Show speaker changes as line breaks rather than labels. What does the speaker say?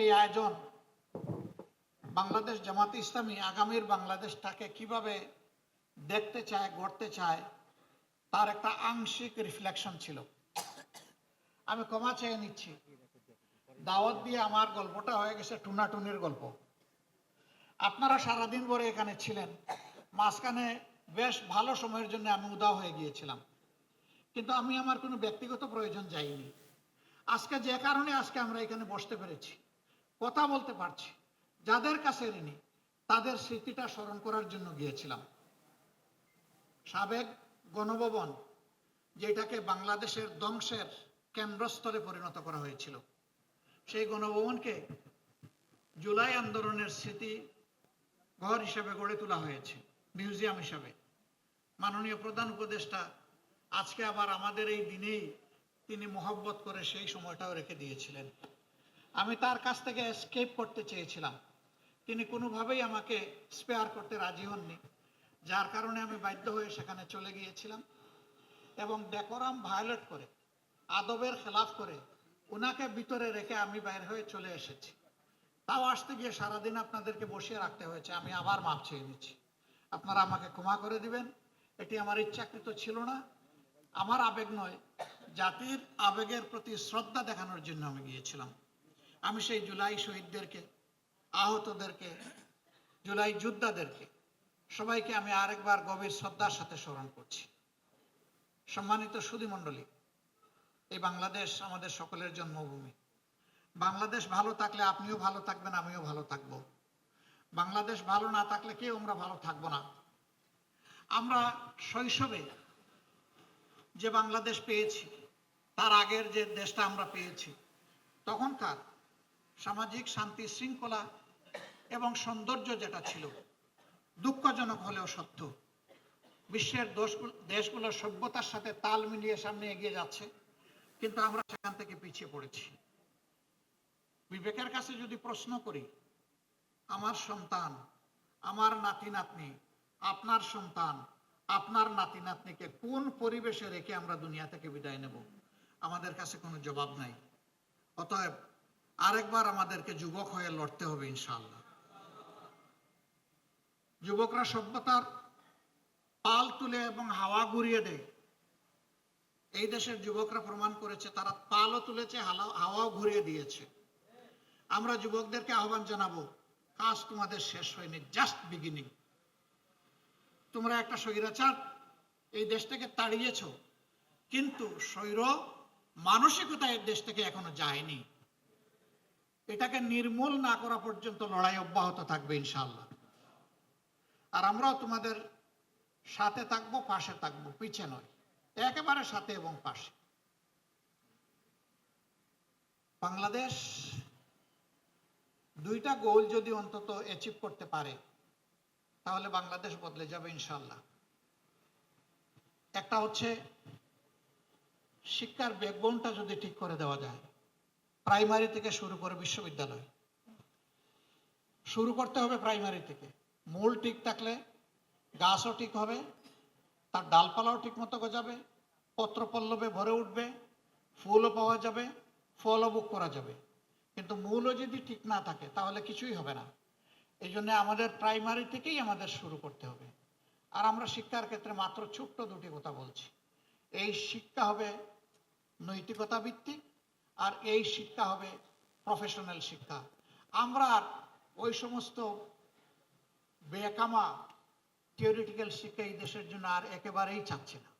এই আয়োজন বাংলাদেশ জামাতে ইসলামী আগামীর বাংলাদেশটাকে কিভাবে দেখতে চায়, গড়তে চায়, তার একটা আংশিক রিফ্লেকশন ছিল। আমি ক্ষমা চেয়ে নিচ্ছি, দাওয়াত দিয়ে আমার গল্পটা হয়ে গেছে টুনাটুনির গল্প। আপনারা সারাদিন ভরে এখানে ছিলেন, মাঝখানে বেশ ভালো সময়ের জন্য আমি উদাও হয়ে গিয়েছিলাম, কিন্তু আমি আমার কোনো ব্যক্তিগত প্রয়োজন যাইনি। আজকে যে কারণে আজকে আমরা এখানে বসতে পেরেছি, কথা বলতে পারছি, যাদের কাছে ঋণী তাদের স্মৃতিটা স্মরণ করার জন্য গিয়েছিলাম। সাবেক গণভবন, যেটাকে বাংলাদেশের ধ্বংসের কেন্দ্রস্থলে পরিণত করা হয়েছিল, সেই গণভবনকে জুলাই আন্দোলনের স্মৃতি ঘর হিসেবে গড়ে তোলা হয়েছে, মিউজিয়াম হিসাবে। মাননীয় প্রধান উপদেষ্টা আজকে আবার আমাদের এই দিনেই তিনি মহব্বত করে সেই সময়টাও রেখে দিয়েছিলেন। আমি তার কাছ থেকে এসকেপ করতে চেয়েছিলাম, তিনি কোনোভাবেই আমাকে স্পেয়ার করতে রাজি হননি, যার কারণে আমি বাধ্য হয়ে সেখানে চলে গিয়েছিলাম এবং ডেকোরাম ভায়োলেট করে, আদবের খেলাফ করে ওনাকে ভিতরে রেখে আমি বাইরে হয়ে চলে এসেছি। তাও আসতে গিয়ে সারাদিন আপনাদেরকে বসিয়ে রাখতে হয়েছে। আমি আবার মাপ চেয়ে নিচ্ছি, আপনারা আমাকে ক্ষমা করে দিবেন। এটি আমার ইচ্ছাকৃত ছিল না, আমার আবেগ নয়, জাতির আবেগের প্রতি শ্রদ্ধা দেখানোর জন্য আমি গিয়েছিলাম। আমি সেই জুলাই শহীদদেরকে, আহতদেরকে, জুলাই যোদ্ধাদেরকে সবাইকে আমি আরেকবার গভীর শ্রদ্ধার সাথে স্মরণ করছি। সম্মানিত সুধীমণ্ডলী, এই বাংলাদেশ আমাদের সকলের জন্মভূমি। বাংলাদেশ ভালো থাকলে আপনিও ভালো থাকবেন, আমিও ভালো থাকব। বাংলাদেশ ভালো না থাকলে কেউ আমরা ভালো থাকবো না। আমরা শৈশবে যে বাংলাদেশ পেয়েছি, তার আগের যে দেশটা আমরা পেয়েছি, তখনকার সামাজিক শান্তি শৃঙ্খলা এবং সৌন্দর্য যেটা ছিল, দুঃখজনক হলেও সত্য, বিশ্বের দেশগুলোর সভ্যতার সাথে তাল মিলিয়ে সামনে এগিয়ে যাচ্ছে, কিন্তু আমরা সেখান থেকে পিছিয়ে পড়েছি। বিবেকের কাছে যদি প্রশ্ন করি, আমার সন্তান, আমার নাতি নাতনি, আপনার সন্তান, আপনার নাতি নাতনিকে কোন পরিবেশে রেখে আমরা দুনিয়া থেকে বিদায় নেব, আমাদের কাছে কোনো জবাব নাই। অতএব আরেকবার আমাদেরকে যুবক হয়ে লড়তে হবে ইনশাআল্লাহ। যুবকরা সভ্যতার পাল তুলে এবং হাওয়া ঘুরিয়ে দেয়। এই দেশের যুবকরা প্রমাণ করেছে, তারা পালও তুলেছে, হাওয়াও ঘুরিয়ে দিয়েছে। আমরা যুবকদেরকে আহ্বান জানাবো, কাজ তোমাদের শেষ হয়নি, জাস্ট বিগিনিং। তোমরা একটা স্বৈরাচার এই দেশ থেকে তাড়িয়েছ, কিন্তু স্বৈর মানসিকতা এই দেশ থেকে এখনো যায়নি। এটাকে নির্মূল না করা পর্যন্ত লড়াই অব্যাহত থাকবে ইনশাআল্লাহ। আর আমরাও তোমাদের সাথে থাকবো, পাশে থাকবো, পিছে নয়, একেবারে সাথে এবং পাশে। বাংলাদেশ দুইটা গোল যদি অন্তত অ্যাচিভ করতে পারে, তাহলে বাংলাদেশ বদলে যাবে ইনশাআল্লাহ। একটা হচ্ছে শিক্ষার ব্যাকবোনটা যদি ঠিক করে দেওয়া যায়, প্রাইমারি থেকে শুরু করে বিশ্ববিদ্যালয়, শুরু করতে হবে প্রাইমারি থেকে। মূল ঠিক থাকলে গাছও ঠিক হবে, তার ডালপালাও ঠিক মতো গজাবে, পত্র পল্লবে ভরে উঠবে, ফুলও পাওয়া যাবে, ফলও ভোগ করা যাবে। কিন্তু মূলও যদি ঠিক না থাকে তাহলে কিছুই হবে না। এই জন্য আমাদের প্রাইমারি থেকেই আমাদের শুরু করতে হবে। আর আমরা শিক্ষার ক্ষেত্রে মাত্র ছোট্ট দুটি কথা বলছি। এই শিক্ষা হবে নৈতিকতা ভিত্তিক, আর এই শিক্ষা হবে প্রফেশনাল শিক্ষা। আমরা ওই সমস্ত বেকামা থিওরিটিক্যাল শিক্ষা এই দেশের জন্য আর একেবারেই চাচ্ছি না।